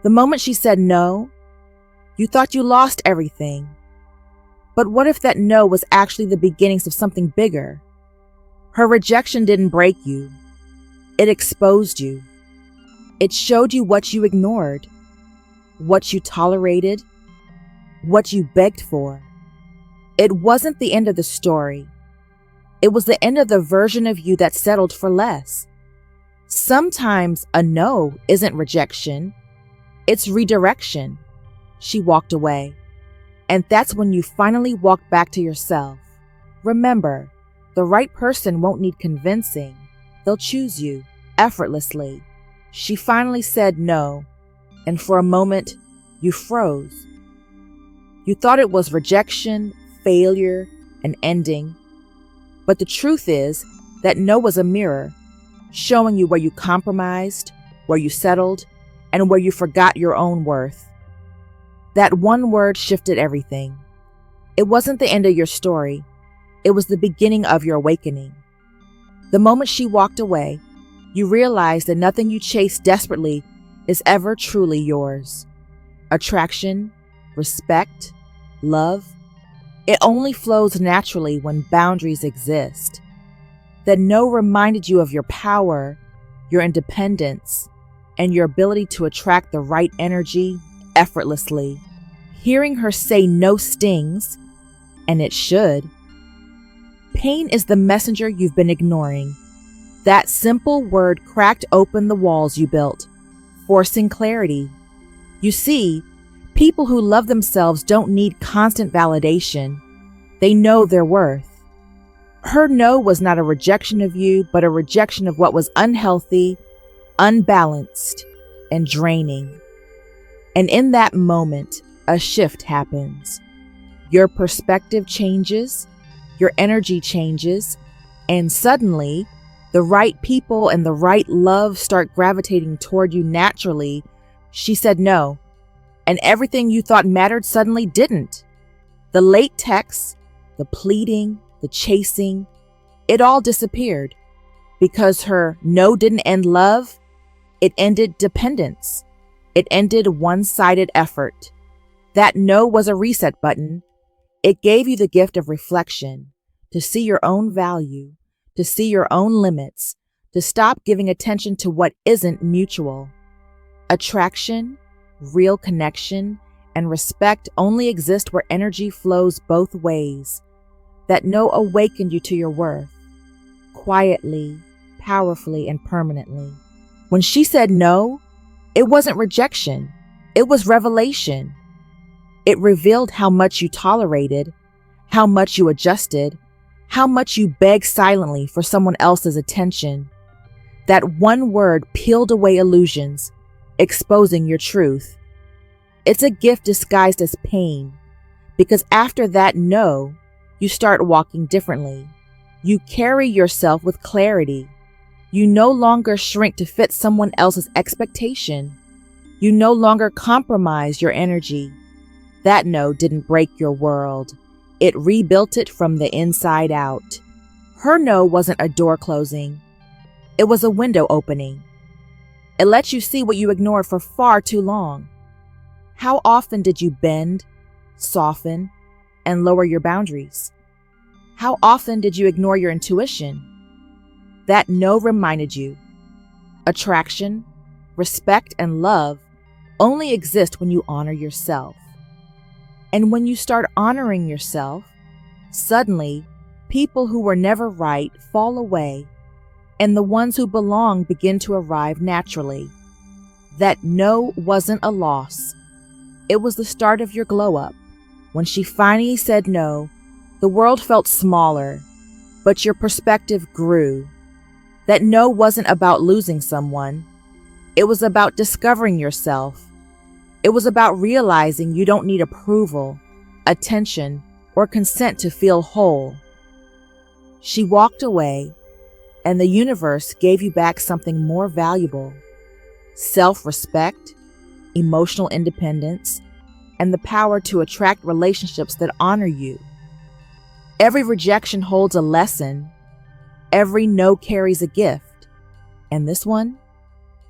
The moment she said no, you thought you lost everything. But what if that no was actually the beginnings of something bigger? Her rejection didn't break you. It exposed you. It showed you what you ignored, what you tolerated, what you begged for. It wasn't the end of the story. It was the end of the version of you that settled for less. Sometimes a no isn't rejection, it's redirection. She walked away. And that's when you finally walked back to yourself. Remember, the right person won't need convincing. They'll choose you effortlessly. She finally said no, and for a moment, you froze. You thought it was rejection, failure, an ending. But the truth is that no was a mirror, showing you where you compromised, where you settled, and where you forgot your own worth. That one word shifted everything. It wasn't the end of your story. It was the beginning of your awakening. The moment she walked away, you realized that nothing you chase desperately is ever truly yours. Attraction, respect, love, it only flows naturally when boundaries exist. That no reminded you of your power, your independence, and your ability to attract the right energy effortlessly. Hearing her say no stings, and it should. Pain is the messenger you've been ignoring. That simple word cracked open the walls you built, forcing clarity. You see, people who love themselves don't need constant validation. They know their worth. Her no was not a rejection of you, but a rejection of what was unhealthy, unbalanced, and draining. And in that moment, a shift happens. Your perspective changes, your energy changes, and suddenly, the right people and the right love start gravitating toward you naturally. She said no, and everything you thought mattered suddenly didn't. The late texts, the pleading, the chasing, it all disappeared. Because her no didn't end love, it ended dependence. It ended one-sided effort. That no was a reset button. It gave you the gift of reflection, to see your own value, to see your own limits, to stop giving attention to what isn't mutual. Attraction, real connection, and respect only exist where energy flows both ways. That no awakened you to your worth, quietly, powerfully, and permanently. When she said no, it wasn't rejection, it was revelation. It revealed how much you tolerated, how much you adjusted, how much you begged silently for someone else's attention. That one word peeled away illusions, exposing your truth. It's a gift disguised as pain, because after that no, you start walking differently. You carry yourself with clarity. You no longer shrink to fit someone else's expectation. You no longer compromise your energy. That no didn't break your world. It rebuilt it from the inside out. Her no wasn't a door closing. It was a window opening. It let you see what you ignored for far too long. How often did you bend, soften, and lower your boundaries? How often did you ignore your intuition? That no reminded you. Attraction, respect, and love only exist when you honor yourself. And when you start honoring yourself, suddenly, people who were never right fall away, and the ones who belong begin to arrive naturally. That no wasn't a loss. It was the start of your glow up. When she finally said no, the world felt smaller, but your perspective grew. That no wasn't about losing someone. It was about discovering yourself. It was about realizing you don't need approval, attention, or consent to feel whole. She walked away, and the universe gave you back something more valuable: self-respect, emotional independence, and the power to attract relationships that honor you. Every rejection holds a lesson. Every no carries a gift. And this one,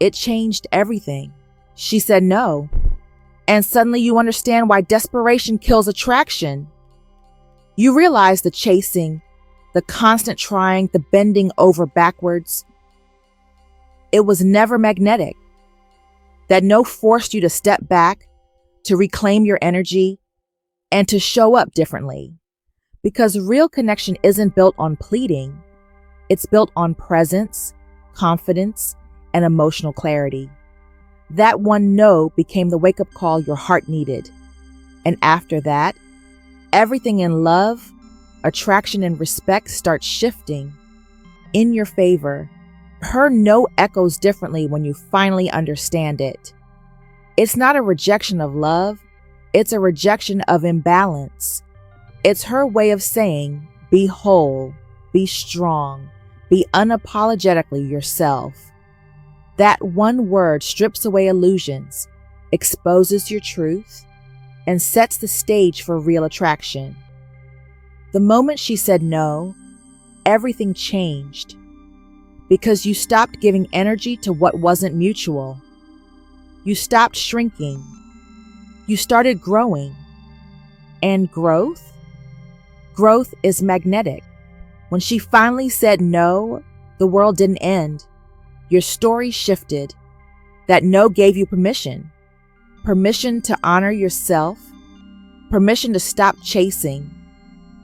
it changed everything. She said no. And suddenly you understand why desperation kills attraction. You realize the chasing, the constant trying, the bending over backwards. It was never magnetic. That no forced you to step back, to reclaim your energy, and to show up differently. Because real connection isn't built on pleading. It's built on presence, confidence, and emotional clarity. That one no became the wake-up call your heart needed. And after that, everything in love, attraction, and respect starts shifting in your favor. Her no echoes differently when you finally understand it. It's not a rejection of love, it's a rejection of imbalance. It's her way of saying, be whole, be strong, be unapologetically yourself. That one word strips away illusions, exposes your truth, and sets the stage for real attraction. The moment she said no, everything changed. Because you stopped giving energy to what wasn't mutual. You stopped shrinking. You started growing. And growth? Growth is magnetic. When she finally said no, the world didn't end. Your story shifted. That no gave you permission. Permission to honor yourself. Permission to stop chasing.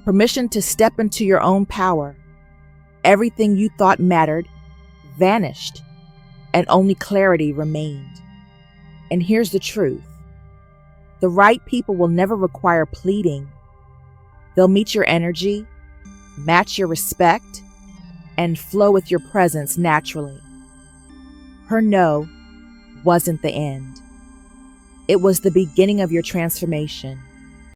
Permission to step into your own power. Everything you thought mattered vanished, and only clarity remained. And here's the truth. The right people will never require pleading. They'll meet your energy, match your respect, and flow with your presence naturally. Her no wasn't the end. It was the beginning of your transformation.